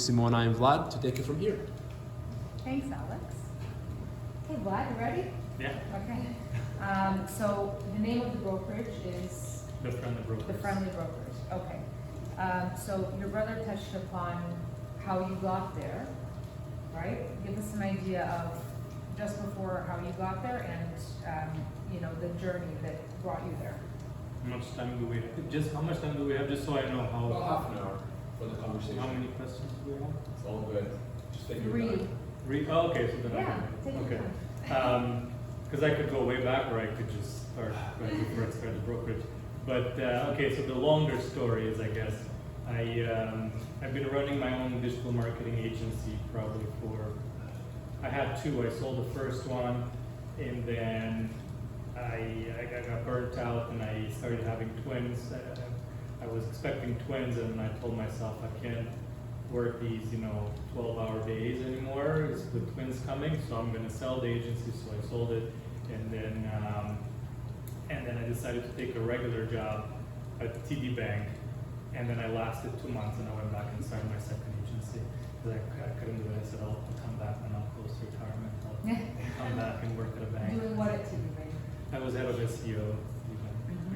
Simona and Vlad to take it from here. Thanks, Alex. Okay, Vlad, you ready? Yeah. Okay. So the name of the brokerage is? The Friendly Brokerage. The Friendly Brokerage, okay. So your brother touched upon how you got there, right? Give us an idea of just before how you got there and, the journey that brought you there. How much time do we have? Just how much time do we have? Just so I know how. About half an hour for the conversation. How many questions do we have? It's all good. Just take your Three. time. Oh, okay, so then Yeah, take your okay. time. Because I could go way back, or I could just start right before I started the brokerage. But okay, so the longer story is, I guess, I've been running my own digital marketing agency probably I had two. I sold the first one, and then I got burnt out, and I started having twins. I was expecting twins, and I told myself I can't work these 12-hour days anymore. It's the twins coming, so I'm going to sell the agency. So I sold it, and then I decided to take a regular job at TD Bank, and then I lasted 2 months, and I went back and started my second agency because I couldn't do it. I said I'll come back when I'm close to retirement. I'll come back and work at a bank. Doing what at TD Bank? I was head of SEO,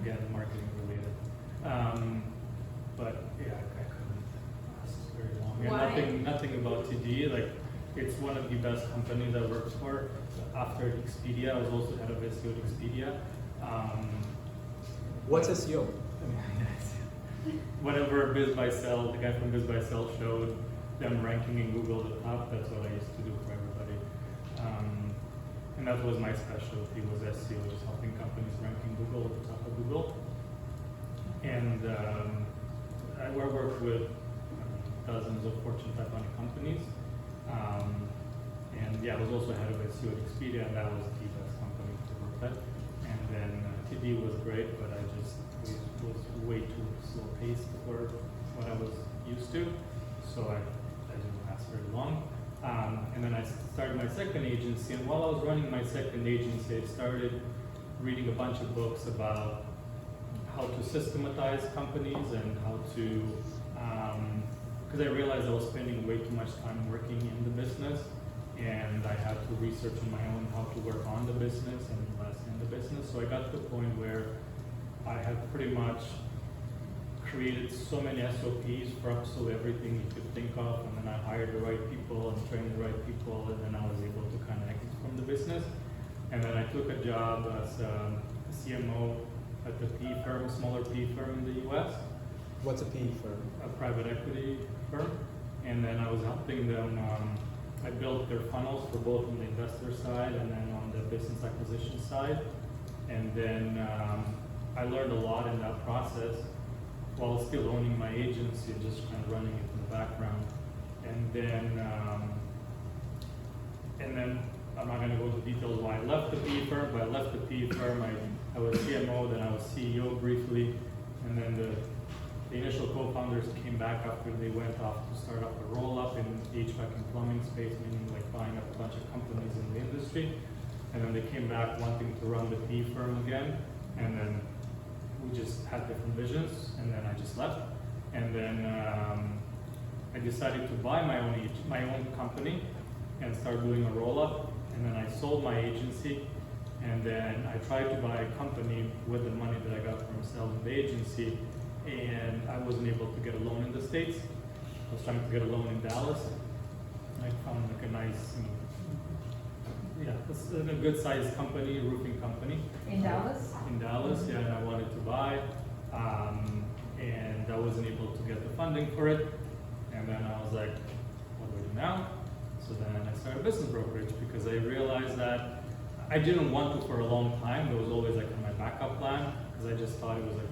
again, marketing related. But yeah, I couldn't last very long. And nothing about TD. Like, it's one of the best companies I worked for. After Expedia, I was also head of SEO at Expedia. What's SEO? Whatever Biz by Sell, the guy from Biz by Sell showed them ranking in Google at the top. That's what I used to do for everybody. And that was my specialty, was SEO, just helping companies rank in Google at the top of Google. And I worked with dozens of Fortune 500 companies. And yeah, I was also head of SEO at Expedia, and that was the best company to work at. And then TD was great, but it was way too slow paced for what I was used to. So I didn't last very long. And then I started my second agency, and while I was running my second agency, I started reading a bunch of books about how to systematize companies and how to, because I realized I was spending way too much time working in the business, and I had to research on my own how to work on the business and less in the business. So I got to the point where I had pretty much created so many SOPs for absolutely everything you could think of, and then I hired the right people and trained the right people, and then I was able to kind of exit from the business. And then I took a job as a CMO at the PE firm, smaller PE firm in the US. What's a PE firm? A private equity firm. And then I was helping them, I built their funnels for both on the investor side and then on the business acquisition side. And then I learned a lot in that process, while still owning my agency and just kind of running it in the background. And then I'm not going to go into details why I left the PE firm, but I left the PE firm. I was CMO, then I was CEO briefly, and then the initial co-founders came back after they went off to start up a roll-up in HVAC and plumbing space, meaning like buying up a bunch of companies in the industry. And then they came back wanting to run the PE firm again, and then we just had different visions, and then I just left. And then I decided to buy my own company and start doing a roll-up. And then I sold my agency, and then I tried to buy a company with the money that I got from selling the agency, and I wasn't able to get a loan in the States. I was trying to get a loan in Dallas. I found like a nice, it's a good sized company, roofing company. In Dallas? In Dallas, yeah, and I wanted to buy, and I wasn't able to get the funding for it. And then I was like, what do I do now? So then I started a business brokerage because I realized that I didn't want to for a long time. There was always like my backup plan because I just thought it was like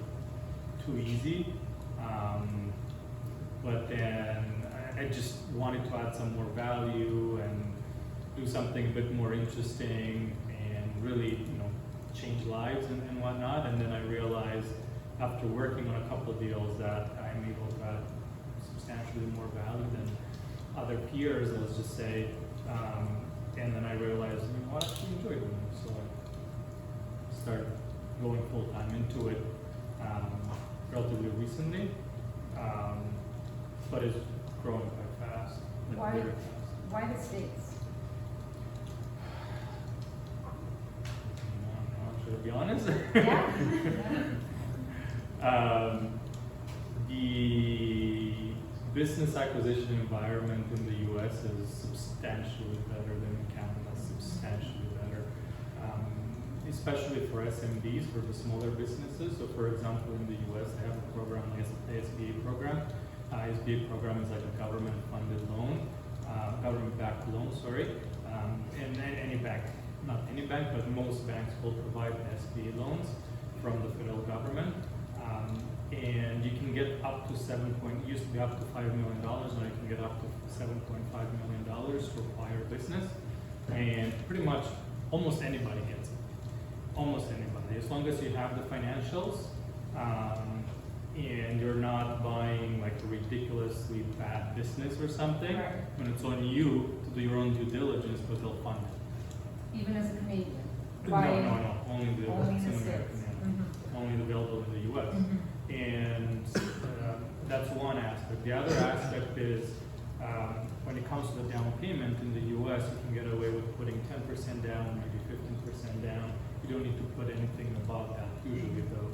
too easy. But then I just wanted to add some more value and do something a bit more interesting and really, change lives and whatnot. And then I realized after working on a couple of deals that I'm able to add substantially more value than other peers, let's just say. And then I realized, I actually enjoy doing it. So I started going full time into it relatively recently, but it's growing quite fast. Why- very fast. Why the States? Should I be honest? Yeah. The business acquisition environment in the US is substantially better than in Canada, substantially better. Especially for SMBs, for the smaller businesses. So for example, in the US, they have a program, the SBA program. SBA program is like a government-funded loan, government-backed loan, sorry. And any bank, not any bank, but most banks will provide SBA loans from the federal government. And you can get up to used to be up to $5 million, now you can get up to $7.5 million to acquire a business. And pretty much almost anybody gets it. Almost anybody, as long as you have the financials, and you're not buying like a ridiculously bad business or something, Right. when it's on you to do your own due diligence, but they'll fund it. Even as a Canadian? No, only the Only in it's the an States? American, yeah. Mhm. Only available in the US. Mhm. And that's one aspect. The other aspect is when it comes to the down payment in the US, you can get away with putting 10% down, maybe 15% down. You don't need to put anything above that usually though.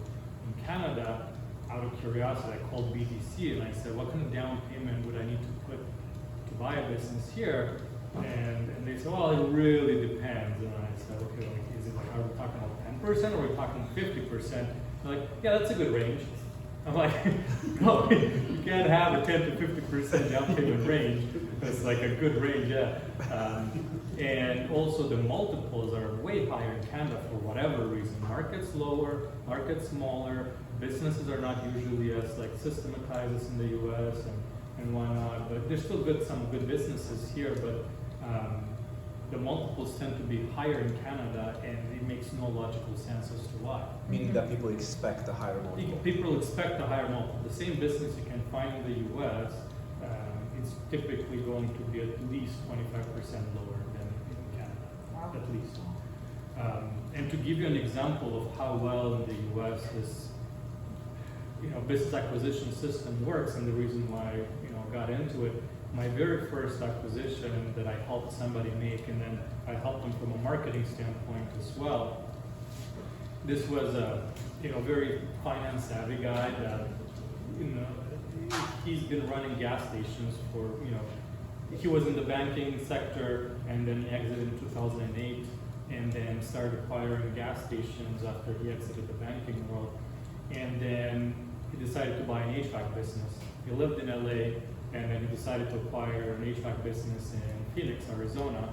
In Canada, out of curiosity, I called BDC and I said, what kind of down payment would I need to put to buy a business here? And they said, well, it really depends. And I said, okay, like, is it like, are we talking about 10% or are we talking 50%? They're like, yeah, that's a good range. I'm like, no, you can't have a 10 to 50% down payment range. That's like a good range, yeah. And also the multiples are way higher in Canada for whatever reason. Market's lower, market's smaller, businesses are not usually as like systematized in the US and whatnot, but there's still some good businesses here, but the multiples tend to be higher in Canada, and it makes no logical sense as to why. Meaning that people expect a higher multiple. People expect a higher multiple. The same business you can find in the US, it's typically going to be at least 25% lower than in Canada, Wow. at least. And to give you an example of how well in the US this business acquisition system works, and the reason why I got into it, my very first acquisition that I helped somebody make, and then I helped them from a marketing standpoint as well. This was a very finance savvy guy that he's been running gas stations for he was in the banking sector and then he exited in 2008 and then started acquiring gas stations after he exited the banking world, and then he decided to buy an HVAC business. He lived in LA, and then he decided to acquire an HVAC business in Phoenix, Arizona.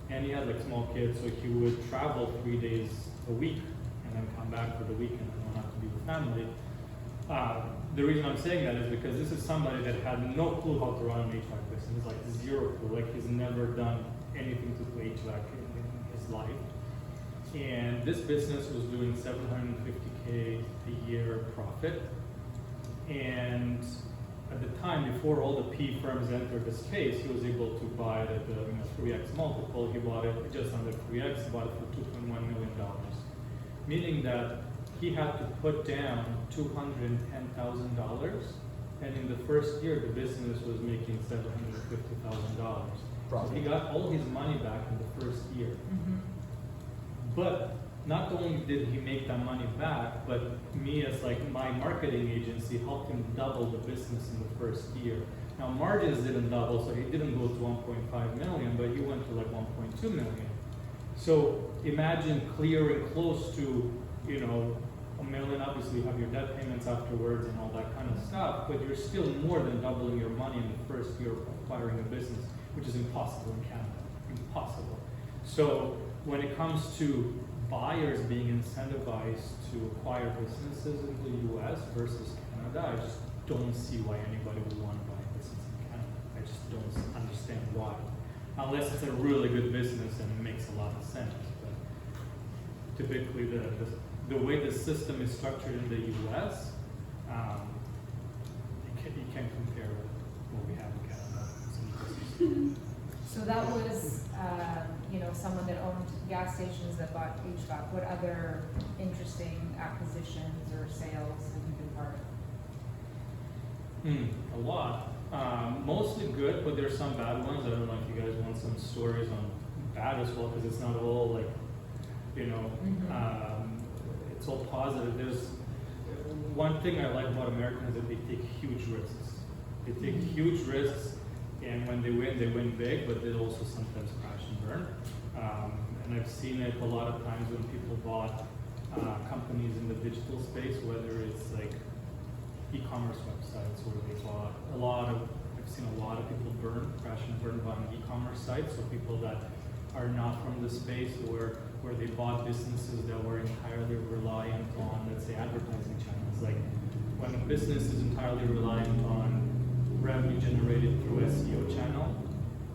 And he had like small kids, so he would travel 3 days a week and then come back for the weekend and not have to be with family. The reason I'm saying that is because this is somebody that had no clue how to run an HVAC business, like zero clue, like he's never done anything to do HVAC in his life. And this business was doing $750K a year profit. And at the time, before all the PE firms entered the space, he was able to buy it at the 3x multiple. He bought it just under 3x, bought it for $2.1 million. Meaning that he had to put down $210,000, and in the first year, the business was making $750,000. So he got all his money back in the first year. Mhm. But not only did he make that money back, but me as like my marketing agency helped him double the business in the first year. Now margins didn't double, so he didn't go to 1.5 million, but he went to like 1.2 million. So imagine clearing close to, $1 million. Obviously you have your debt payments afterwards and all that kind of stuff, but you're still more than doubling your money in the first year of acquiring a business, which is impossible in Canada. Impossible. So when it comes to buyers being incentivized to acquire businesses in the US versus Canada, I just don't see why anybody would want to buy a business in Canada. I just don't understand why. Unless it's a really good business and it makes a lot of sense. But typically the way the system is structured in the US, you can't compare with what we have in Canada. So that was, someone that owned gas stations that bought HVAC. What other interesting acquisitions or sales have you been part of? A lot. Mostly good, but there's some bad ones. I don't know if you guys want some stories on bad as well, because it's not all like, you know, it's all positive. There's one thing I like about Americans is that they take huge risks. They take huge risks, and when they win big, but they also sometimes crash and burn. And I've seen it a lot of times when people bought companies in the digital space, whether it's like e-commerce websites, or they bought I've seen a lot of people crash and burn buying e-commerce sites, so people that are not from the space, or where they bought businesses that were entirely reliant on, let's say, advertising channels. Like when a business is entirely reliant on revenue generated through SEO channel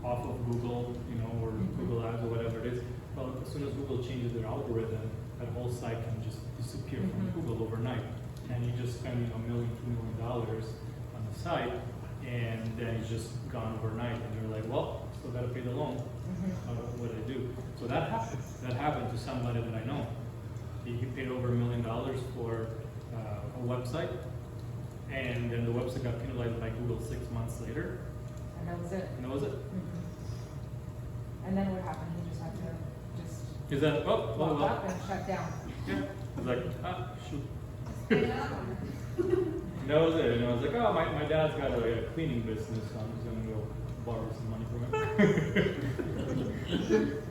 off of Google, you know, or Google Ads or whatever it is, well, as soon as Google changes their algorithm, that whole site can just disappear from Google overnight. And you just spend, you know, $1 million, $2 million on the site, and then it's just gone overnight, and you're like, well, still gotta pay the loan. What do I do? So that happened. That happened to somebody that I know. He paid over $1 million for a website, and then the website got penalized by Google 6 months later. And that was it. And that was it. And then what happened? He just had to just Is that, oh, well, lock up and shut down. yeah. It's like, shoot. That was it. And I was like, oh, my dad's got a cleaning business, so I'm just gonna go borrow some money from him.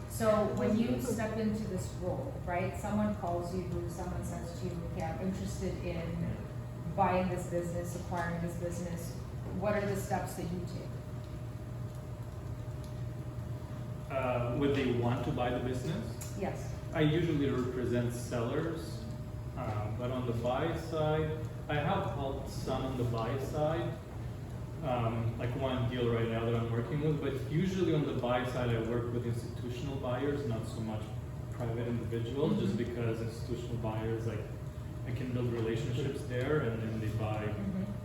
So when you step into this role, right, someone calls you, someone says to you, okay, I'm interested in buying this business, acquiring this business, what are the steps that you take? Would they want to buy the business? Yes. I usually represent sellers, but on the buy side, I have helped some on the buy side, like one deal right now that I'm working with, but usually on the buy side I work with institutional buyers, not so much private individuals, just because institutional buyers, like, I can build relationships there, and then they buy.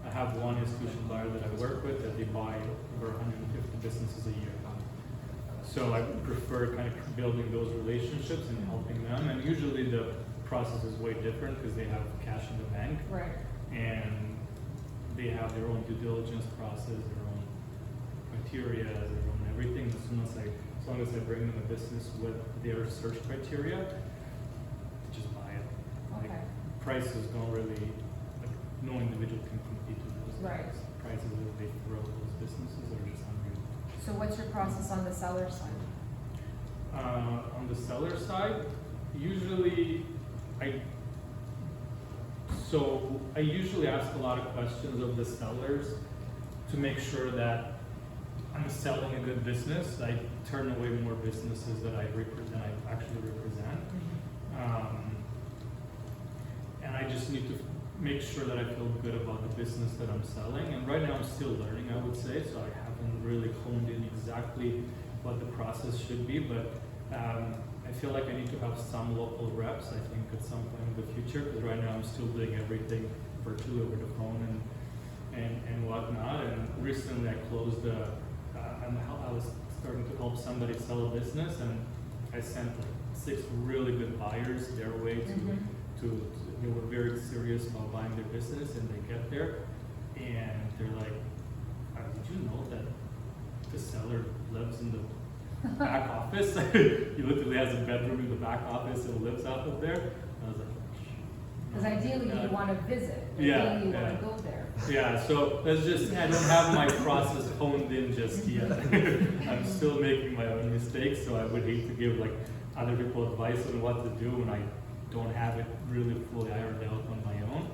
I have one institutional buyer that I work with that they buy over 150 businesses a year. So I prefer kind of building those relationships and helping them, and usually the process is way different because they have cash in the bank, Right. and they have their own due diligence process, their own criteria, their own everything. As long as I bring them a business with their search criteria, they just buy it. Okay. Like, prices don't really, like, no individual can compete with those Right. prices that they throw those businesses are just unreal. So what's your process on the seller side? On the seller side, usually I usually ask a lot of questions of the sellers to make sure that I'm selling a good business. I turn away more businesses that I actually represent. And I just need to make sure that I feel good about the business that I'm selling. And right now I'm still learning, I would say, so I haven't really honed in exactly what the process should be, but I feel like I need to have some local reps, I think, at some point in the future, because right now I'm still doing everything virtually over the phone and whatnot. And recently I closed I was starting to help somebody sell a business, and I sent like 6 really good buyers their way to they were very serious about buying their business, and they get there and they're like, did you know that the seller lives in the back office? He literally has a bedroom in the back office and lives out of there. I was like, Because ideally you want to visit, Yeah, ideally you yeah. want to go there. yeah, so that's just, I don't have my process honed in just yet. I'm still making my own mistakes, so I would hate to give like other people advice on what to do when I don't have it really fully ironed out on my own,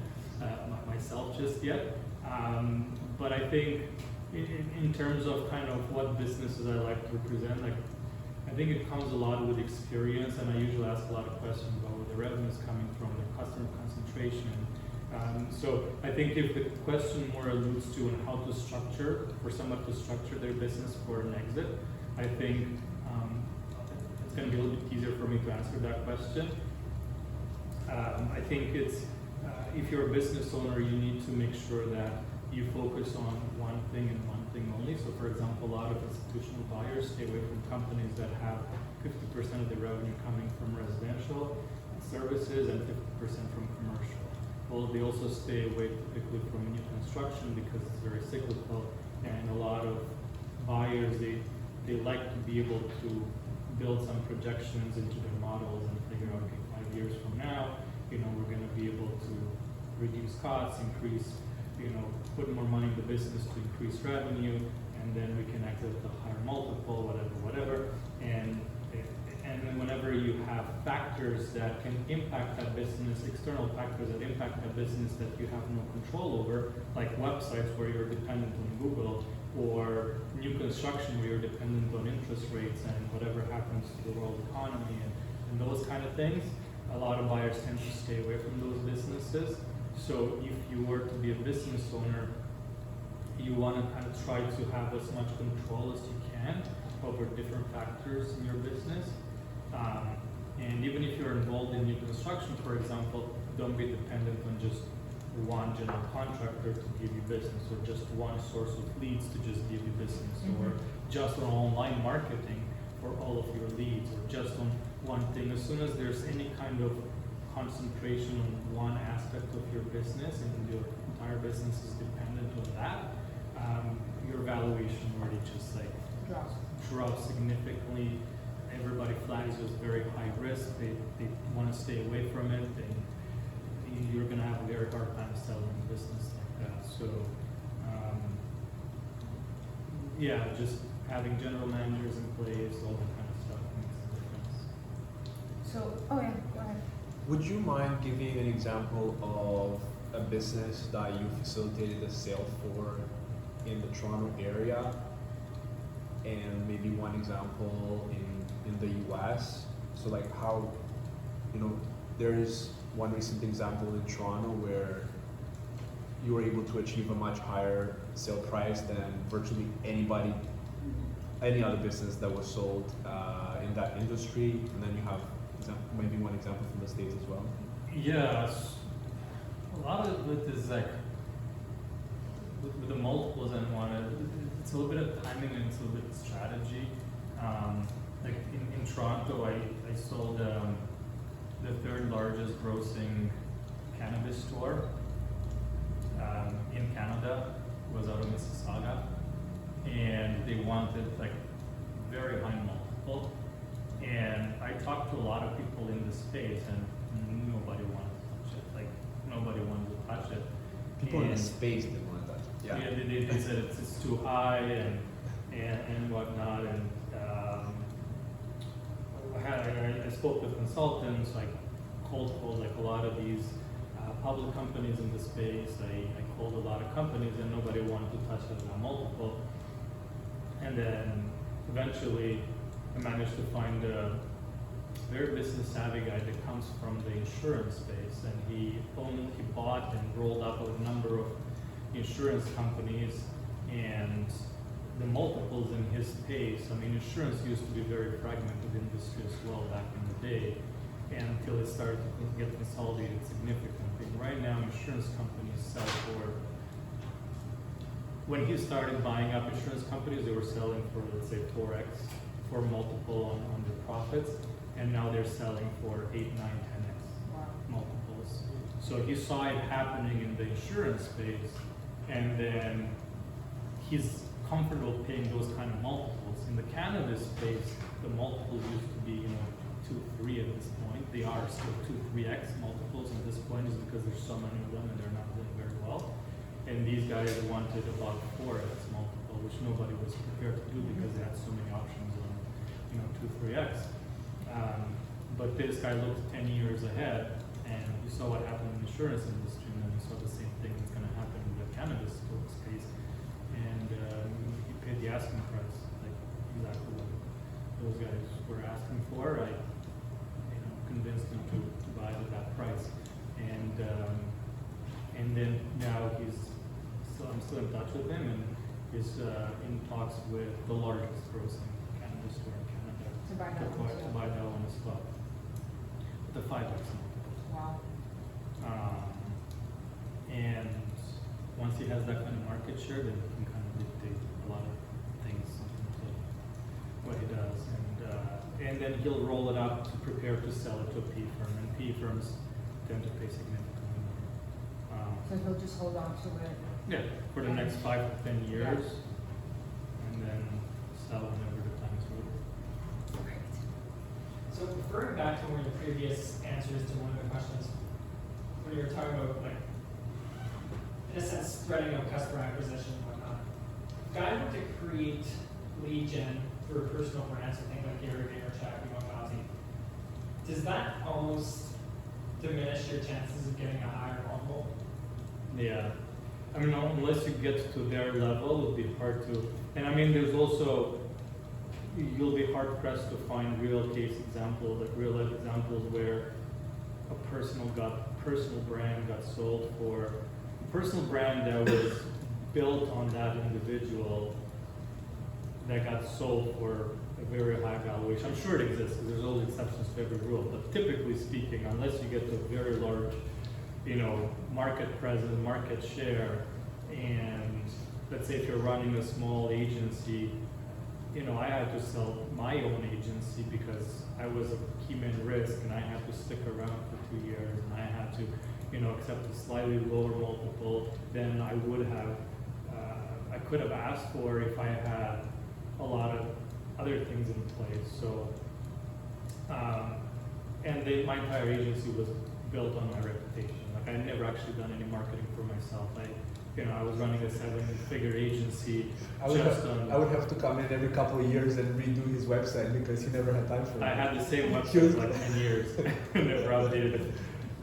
myself just yet. But I think in terms of kind of what businesses I like to represent, like, I think it comes a lot with experience, and I usually ask a lot of questions about where the revenue is coming from, the customer concentration. So I think if the question more alludes to on how to structure, for someone to structure their business for an exit, I think it's going to be a little bit easier for me to answer that question. I think it's, if you're a business owner, you need to make sure that you focus on one thing and one thing only. So for example, a lot of institutional buyers stay away from companies that have 50% of their revenue coming from residential services and 50% from commercial. Well, they also stay away typically from new construction because it's very cyclical, and a lot of buyers, they like to be able to build some projections into their models and figure out, okay, 5 years from now, we're going to be able to reduce costs, increase, put more money in the business to increase revenue, and then we can exit at a higher multiple, whatever. And then whenever you have factors that can impact that business, external factors that impact that business that you have no control over, like websites where you're dependent on Google, or new construction where you're dependent on interest rates and whatever happens to the world economy and those kind of things, a lot of buyers tend to stay away from those businesses. So if you were to be a business owner, you want to kind of try to have as much control as you can over different factors in your business. And even if you're involved in new construction, for example, don't be dependent on just one general contractor to give you business, or just one source of leads to just give you business, or just on online marketing for all of your leads, or just on one thing. As soon as there's any kind of concentration on one aspect of your business and your entire business is dependent on that, your valuation already just like drops significantly. Everybody flags you as very high risk. They want to stay away from it. You're going to have a very hard time selling a business like that. So, yeah, just having general managers in place, all that kind of stuff makes a difference. So, oh yeah, go ahead. Would you mind giving an example of a business that you facilitated a sale for in the Toronto area, and maybe one example in the US? So like how, there is one recent example in Toronto where you were able to achieve a much higher sale price than virtually any other business that was sold in that industry. And then you have maybe one example from the States as well. Yes, a lot of it is like with the multiples and it's a little bit of timing and it's a little bit of strategy. Like in Toronto, I sold the third largest grossing cannabis store in Canada. Was out of Mississauga, and they wanted like very high multiple. And I talked to a lot of people in the space, and nobody wanted to touch it. Like nobody wanted to touch it. People in the space didn't want to touch it. Yeah, they said it's too high and whatnot. And I spoke with consultants, like cold called like a lot of these public companies in the space. I called a lot of companies, and nobody wanted to touch it at a multiple. And then eventually I managed to find a very business savvy guy that comes from the insurance space, and he bought and rolled up a number of insurance companies, and the multiples in his space. I mean, insurance used to be a very fragmented industry as well back in the day, and until it started to get consolidated significantly. Right now, insurance companies sell for, when he started buying up insurance companies, they were selling for, let's say, 4x, 4 multiple on their profits, and now they're selling for 8, 9, 10x multiples. So he saw it happening in the insurance space, and then he's comfortable paying those kind of multiples. In the cannabis space, the multiples used to be, 2, 3 at this point. They are still 2, 3x multiples at this point, is because there's so many of them and they're not doing very well. And these guys wanted about 4x multiple, which nobody was prepared to do because they had so many options on, 2, 3x. But this guy looked 10 years ahead, and you saw what happened in the insurance industry, and then you saw the same thing that's going to happen in the cannabis space. And he paid the asking price, like exactly what those guys were asking for. I convinced him to buy at that price, and then now I'm still in touch with him, and he's in talks with the largest grossing cannabis store in Canada To buy that one as well. The 5x multiple. Wow. And once he has that kind of market share, then he can kind of dictate a lot of things into what he does. And then he'll roll it up to prepare to sell it to a PE firm. And PE firms tend to pay significantly more. So he'll just hold on to it. Yeah, for the next 5 to 10 years, and then sell whenever the time's right. Right. So referring back to one of the previous answers to one of the questions, when you were talking about, like, in a sense, spreading out customer acquisition and whatnot, if I were to create lead gen for personal brands, so things like Gary Vaynerchuk, does that almost diminish your chances of getting a higher multiple? Yeah. I mean, unless you get to their level, it'll be hard to. And I mean, there's also, you'll be hard pressed to find real case examples, like real life examples where a personal brand got sold for, a personal brand that was built on that individual that got sold for a very high valuation. I'm sure it exists because there's always exceptions to every rule, but typically speaking, unless you get to a very large, market presence, market share, and let's say if you're running a small agency, I had to sell my own agency because I was a key man risk and I had to stick around for 2 years and I had to, accept a slightly lower multiple than I would have, I could have asked for if I had a lot of other things in place. So, and my entire agency was built on my reputation. Like I had never actually done any marketing for myself. I was running a 7-figure agency. I would have to come in every couple of years and redo his website because he never had time for it. I had the same website for like 10 years, never updated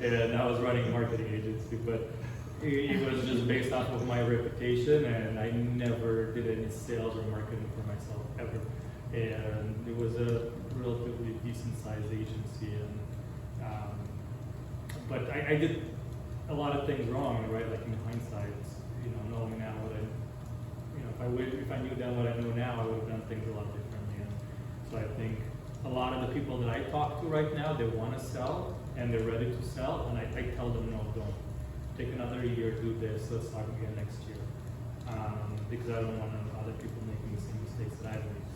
it, and I was running a marketing agency, but it was just based off of my reputation, and I never did any sales or marketing for myself ever. And it was a relatively decent sized agency, and but I did a lot of things wrong, right? Like in hindsight, knowing now what if I knew then what I know now, I would have done things a lot differently. And so I think a lot of the people that I talk to right now, they want to sell and they're ready to sell, and I tell them, no, don't. Take another year, do this, let's talk again next year. Because I don't want other people making the same mistakes that I've made.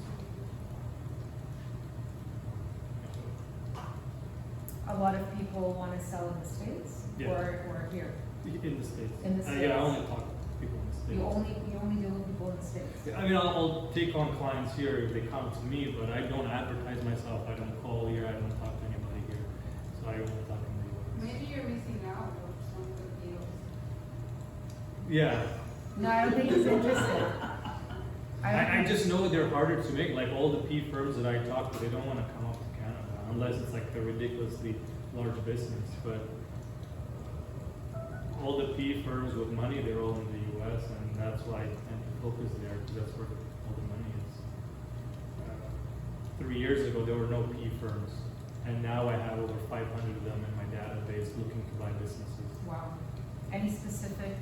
A lot of people want to sell in the States or here? In the States. In the States. Yeah, I only talk to people in the States. You only deal with people in the States? I mean, I'll take on clients here if they come to me, but I don't advertise myself. I don't call here. I don't talk to anybody here. So I only talk in the US. Maybe you're missing out on some of the deals. Yeah. No, I don't think he's interested. I just know they're harder to make. Like all the P firms that I talk to, they don't want to come up to Canada unless it's like a ridiculously large business. But all the P firms with money, they're all in the US, and that's why I tend to focus there because that's where all the money is. 3 years ago, there were no P firms, and now I have over 500 of them in my database looking to buy businesses. Wow. Any specific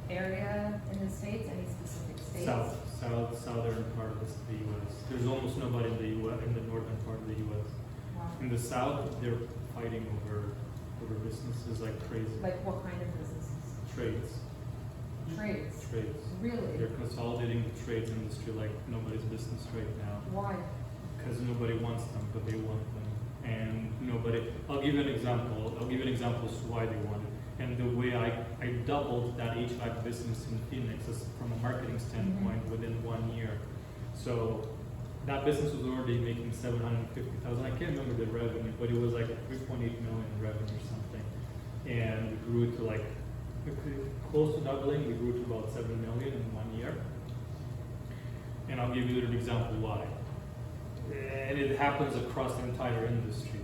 area in the States? Any specific states? Southern part of the U.S. There's almost nobody in the U.S. in the northern part of the U.S. Wow. In the South, they're fighting over businesses like crazy. Like what kind of businesses? Trades. Trades. Really? They're consolidating the trades industry like nobody's business right now. Why? Because nobody wants them, but they want them. And nobody, I'll give you an example. I'll give you an example as to why they want it. And the way I doubled that HVAC business in Phoenix is from a marketing standpoint within 1 year. So that business was already making $750,000. I can't remember the revenue, but it was like 3.8 million in revenue or something. And we grew to like close to doubling. We grew to about 7 million in 1 year. And I'll give you an example why. And it happens across the entire industry.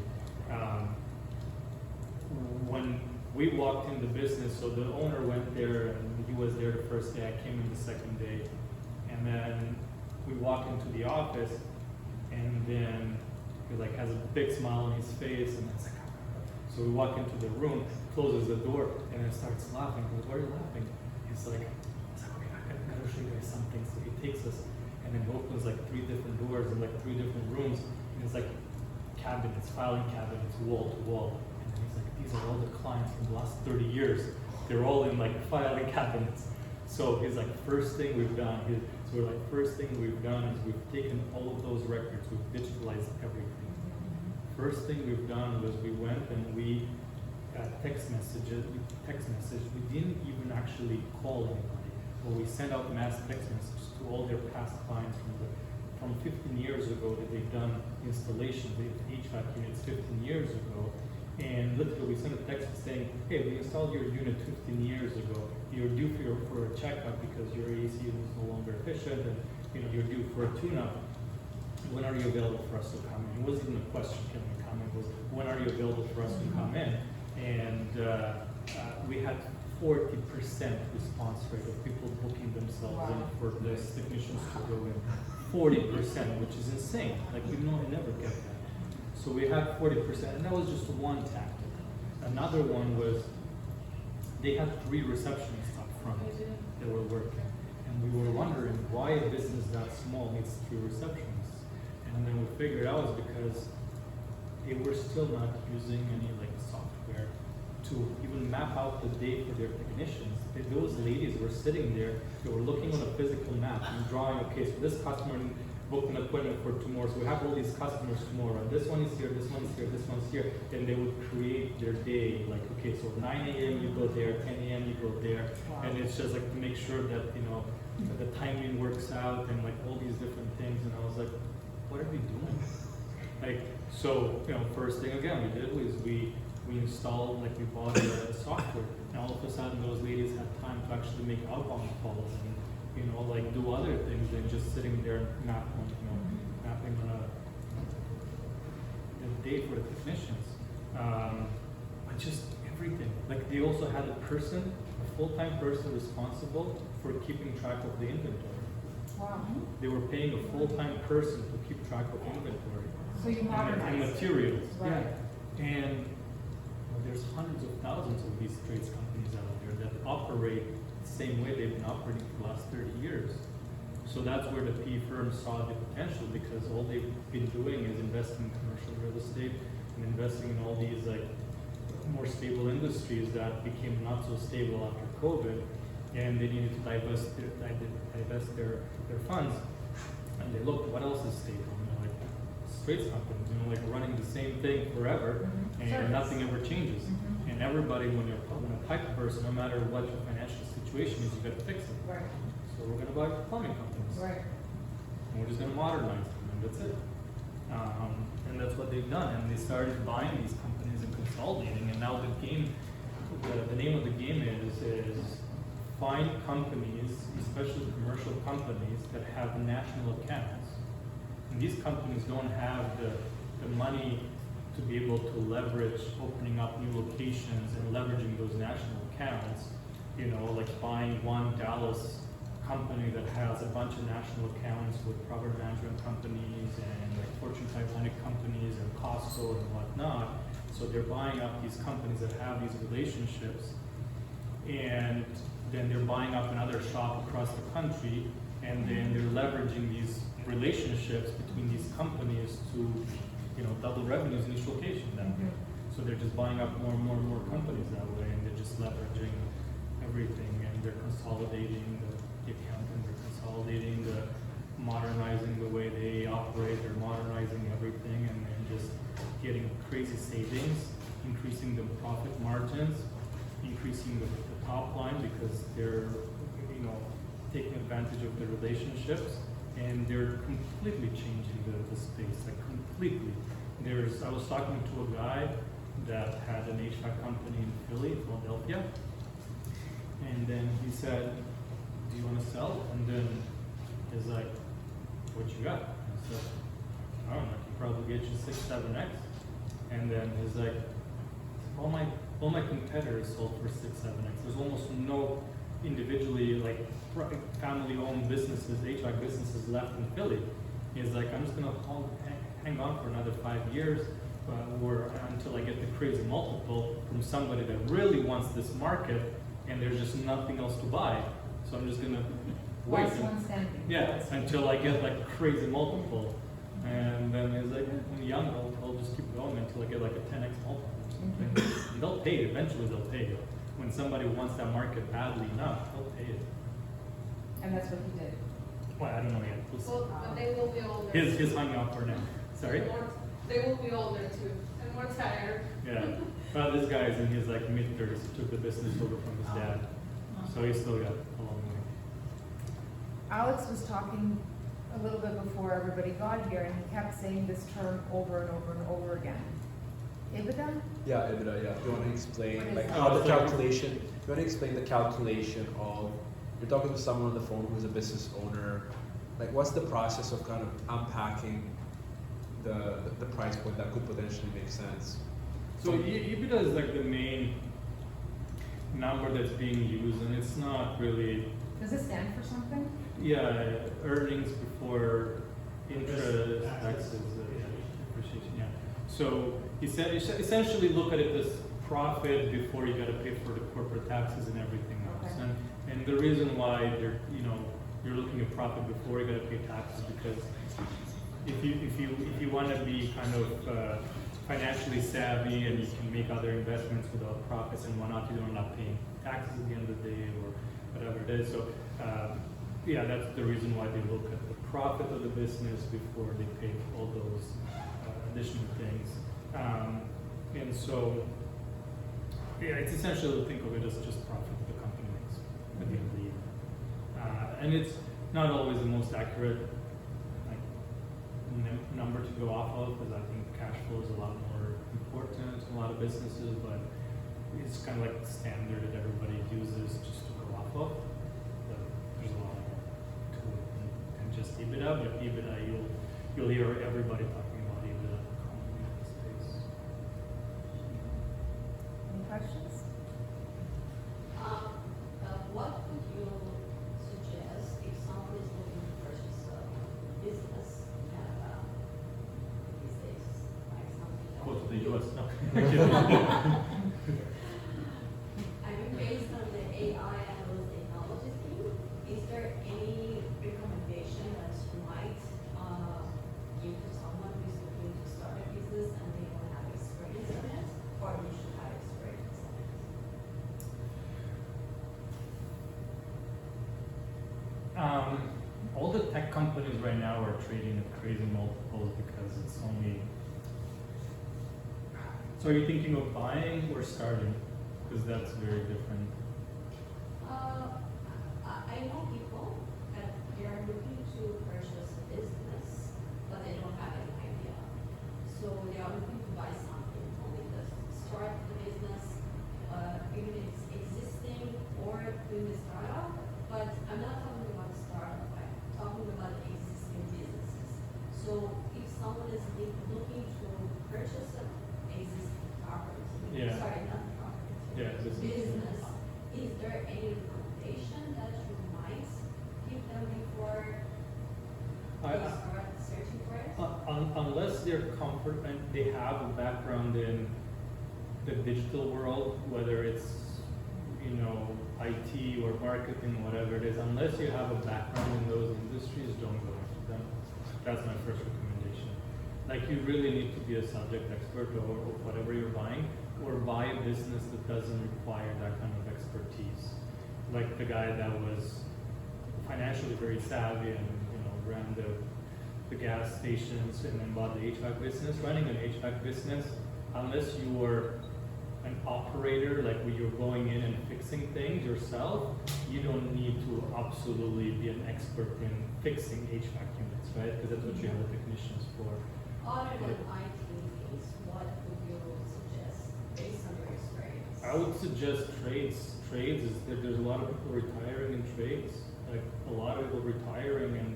When we walked in the business, so the owner went there and he was there the first day, I came in the second day. And then we walk into the office and then he like has a big smile on his face and it's like, so we walk into the room, closes the door and then starts laughing. He goes, why are you laughing? He's like, okay, I gotta show you guys something. So he takes us and then opens like 3 different doors and like 3 different rooms. And it's like cabinets, filing cabinets, wall to wall. He's like, these are all the clients from the last 30 years. They're all in like filing cabinets. So he's like, first thing we've done is, first thing we've done is we've taken all of those records, we've digitalized everything. First thing we've done was we went and we text message. We didn't even actually call anybody, but we sent out mass text messages to all their past clients from 15 years ago that they've done installation with HVAC units 15 years ago. And literally we sent a text saying, hey, we installed your unit 15 years ago. You're due for a checkup because your AC is no longer efficient, and you're due for a tune-up. When are you available for us to come in? It wasn't even a question, can we come in? It was, when are you available for us to come in? And we had 40% response rate of people booking themselves in for this technicians to go in. 40%, which is insane. Like, we never get that. So we had 40%, and that was just one tactic. Another one was they had 3 receptionists up front that were working. And we were wondering why a business that small needs 3 receptionists. And then we figured out it was because they were still not using any software to even map out the day for their technicians. Those ladies were sitting there, they were looking on a physical map and drawing, okay, so this customer booked an appointment for tomorrow, so we have all these customers tomorrow, and this one is here, this one is here, this one's here, and they would create their day, like, okay, so 9 a.m. you go there, 10 a.m. you go there, and it's just like to make sure that, that the timing works out and all these different things, and I was like, what are we doing? First thing again we did was we installed, we bought the software, and all of a sudden those ladies had time to actually make outbound calls and, do other things than just sitting there mapping on a day for the technicians. But just everything. They also had a full-time person responsible for keeping track of the inventory. Wow. They were paying a full-time person to keep track of inventory. So you modernized. And materials. Right. Yeah. And there's hundreds of thousands of these trades companies out there that operate the same way they've been operating for the last 30 years. So that's where the PE firms saw the potential, because all they've been doing is investing in commercial real estate and investing in all these more stable industries that became not so stable after COVID, and they needed to divest their funds. And they looked, what else is stable? Trades companies, running the same thing forever, and nothing ever changes. And everybody, when a pipe person, no matter what your financial situation is, you got to fix it. Right. So we're going to buy plumbing companies. Right. And we're just going to modernize them, and that's it. And that's what they've done. And they started buying these companies and consolidating. And now the name of the game is find companies, especially commercial companies, that have national accounts. And these companies don't have the money to be able to leverage opening up new locations and leveraging those national accounts, buying one Dallas company that has a bunch of national accounts with property management companies and Fortune 500 companies and Costco and whatnot. So they're buying up these companies that have these relationships, and then they're buying up another shop across the country, and then they're leveraging these relationships between these companies to, double revenues in each location that way. So they're just buying up more and more and more companies that way, and they're just leveraging everything, and they're consolidating the accounting, they're consolidating modernizing the way they operate, they're modernizing everything, and then just getting crazy savings, increasing the profit margins, increasing the top line, because they're, taking advantage of the relationships, and they're completely changing the space, completely. I was talking to a guy that had an HVAC company in Philadelphia, and then he said, do you want to sell? And then he's like, what you got? I said, I don't know, I can probably get you 6, 7x. And then he's like, all my competitors sold for 6, 7x. There's almost no individually family-owned businesses, HVAC businesses left in Philly. He's like, I'm just gonna hang on for another 5 years, or until I get the crazy multiple from somebody that really wants this market, and there's just nothing else to buy. So I'm just gonna wait. Until I get crazy multiple. And then he's like, I'm young, I'll just keep going until I get a 10x multiple. They'll pay it, eventually they'll pay it. When somebody wants that market badly enough, they'll pay it. And that's what he did. Well, I don't know yet. We'll see. Well, but they will be older. His hung out for now. Sorry? They will be older too, and more tired. Yeah. Well, this guy is in his like mid-30s. He took the business over from his dad, so he's still got a long way. Alex was talking a little bit before everybody got here, and he kept saying this term over and over and over again. EBITDA? Yeah, EBITDA, yeah. You want to explain What is like that? how the calculation, you want to explain the calculation of, you're talking to someone on the phone who's a business owner, like what's the process of kind of unpacking the price point that could potentially make sense? So EBITDA is like the main number that's being used, and it's not really, Does it stand for something? yeah, earnings before interest, Taxes. taxes, depreciation, yeah. So essentially look at it as profit before you gotta pay for the corporate taxes and everything else. Okay. And the reason why you're looking at profit before you gotta pay taxes, because if you want to be kind of financially savvy and you can make other investments without profits and whatnot, you don't end up paying taxes at the end of the day or whatever it is. So yeah, that's the reason why they look at the profit of the business before they pay all those additional things. And so yeah, it's essentially think of it as just profit the company makes at the end of the year. And it's not always the most accurate number to go off of, because I think cash flow is a lot more important in a lot of businesses, but it's kind of like the standard that everybody uses just to go off of. But there's a lot more to it than just EBITDA, but EBITDA, you'll hear everybody talking about EBITDA commonly in this space. Any questions? What would you suggest if someone is looking to purchase a business in Canada these days, like something that Go to would the be- US now. I mean, based on the AI and those technology thing, is there any recommendation that you might give to someone who's looking to start a business and they don't have experience in it, or you should have experience in it? All the tech companies right now are trading at crazy multiples because it's only. So are you thinking of buying or starting? Because that's very different. I know people that they are looking to purchase a business, but they don't have any idea. So they are looking to buy something, only to start the business, even if it's existing or doing the startup. But I'm not talking about startup, I'm talking about existing businesses. So if someone is looking to purchase an existing property, Yeah. sorry, not property, Yeah, business, is there any recommendation that you might give them before I- they start searching for it? Unless they're comfort and they have a background in the digital world, whether it's IT or marketing, whatever it is, unless you have a background in those industries, don't go into them. That's my first recommendation. Like you really need to be a subject expert or whatever you're buying, or buy a business that doesn't require that kind of expertise. Like the guy that was financially very savvy and ran the gas stations and then bought the HVAC business. Running an HVAC business, unless you were an operator, like where you're going in and fixing things yourself, you don't need to absolutely be an expert in fixing HVAC units, right? Because that's what you have the technicians for. Other than IT things, what would you suggest based on your experience? I would suggest trades. Trades is that there's a lot of people retiring in trades, like a lot of people retiring, and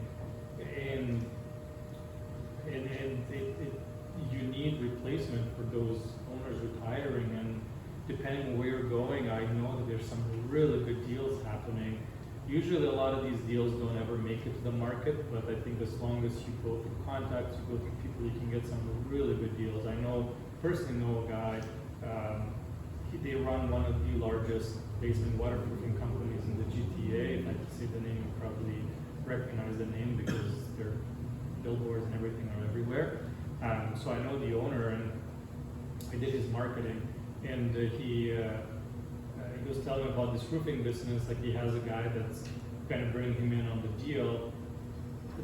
you need replacement for those owners retiring. And depending on where you're going, I know that there's some really good deals happening. Usually a lot of these deals don't ever make it to the market, but I think as long as you go through contacts, you go through people, you can get some really good deals. I personally know a guy, they run one of the largest basement waterproofing companies in the GTA. If I could say the name, you probably recognize the name because their billboards and everything are everywhere. So I know the owner, and I did his marketing, and he was telling me about this roofing business. Like he has a guy that's going to bring him in on the deal.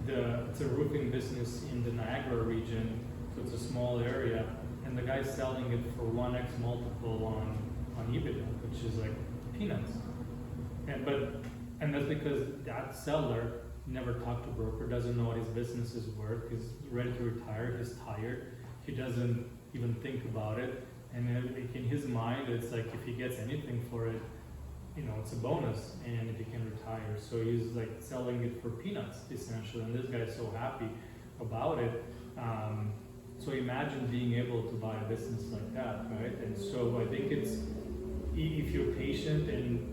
It's a roofing business in the Niagara region, So it's a small area, and the guy's selling it for 1x multiple on EBITDA, which is like peanuts. And that's because that seller never talked to broker, doesn't know what his business is worth, he's ready to retire, he's tired, he doesn't even think about it, and then in his mind, it's like if he gets anything for it, you know, it's a bonus, and if he can retire. So he's like selling it for peanuts, essentially, and this guy's so happy about it. So imagine being able to buy a business like that, right? And so I think it's, if you're patient and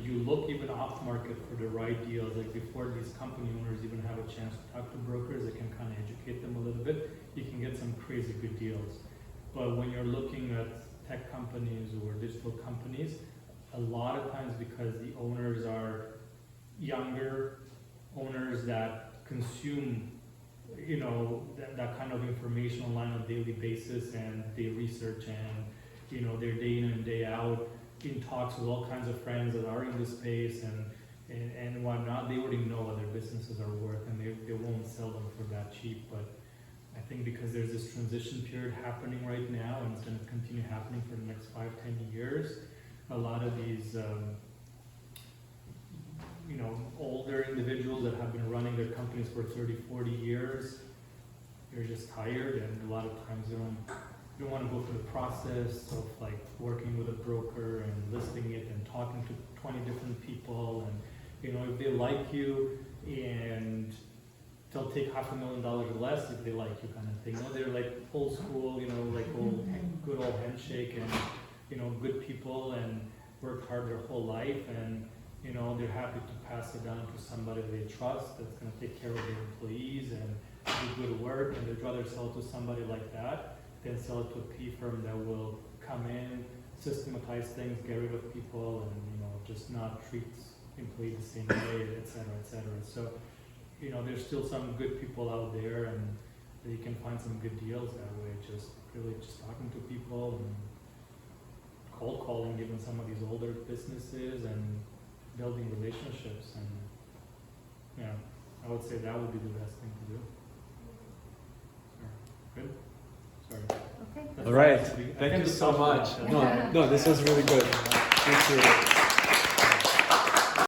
you look even off market for the right deals, like before these company owners even have a chance to talk to brokers that can kind of educate them a little bit, you can get some crazy good deals. But when you're looking at tech companies or digital companies, a lot of times because the owners are younger owners that consume, you know, that kind of information online on a daily basis, and they research, and you know, they're day in and day out in talks with all kinds of friends that are in this space and whatnot, they already know what their businesses are worth, and they won't sell them for that cheap. But I think because there's this transition period happening right now, and it's going to continue happening for the next 5-10 years, a lot of these you know, older individuals that have been running their companies for 30-40 years, they're just tired, and a lot of times they don't want to go through the process of like working with a broker and listing it and talking to 20 different people, and you know, if they like you, and they'll take $500,000 less if they like you, kind of thing. No, they're like old school, you know, like good old handshake, and you know, good people, and work hard their whole life, and you know, they're happy to pass it down to somebody they trust that's going to take care of their employees and do good work, and they'd rather sell to somebody like that than sell it to a P firm that will come in, systematize things, get rid of people, and you know, just not treat employees the same way, et cetera, et cetera. So, you know, there's still some good people out there, and you can find some good deals that way, just really just talking to people and cold calling even some of these older businesses and building relationships. And yeah, I would say that would be the best thing to do. Good? Sorry. Okay. That's All right. I Thank kind you of so talked much. about that. No, this was really good. Appreciate it.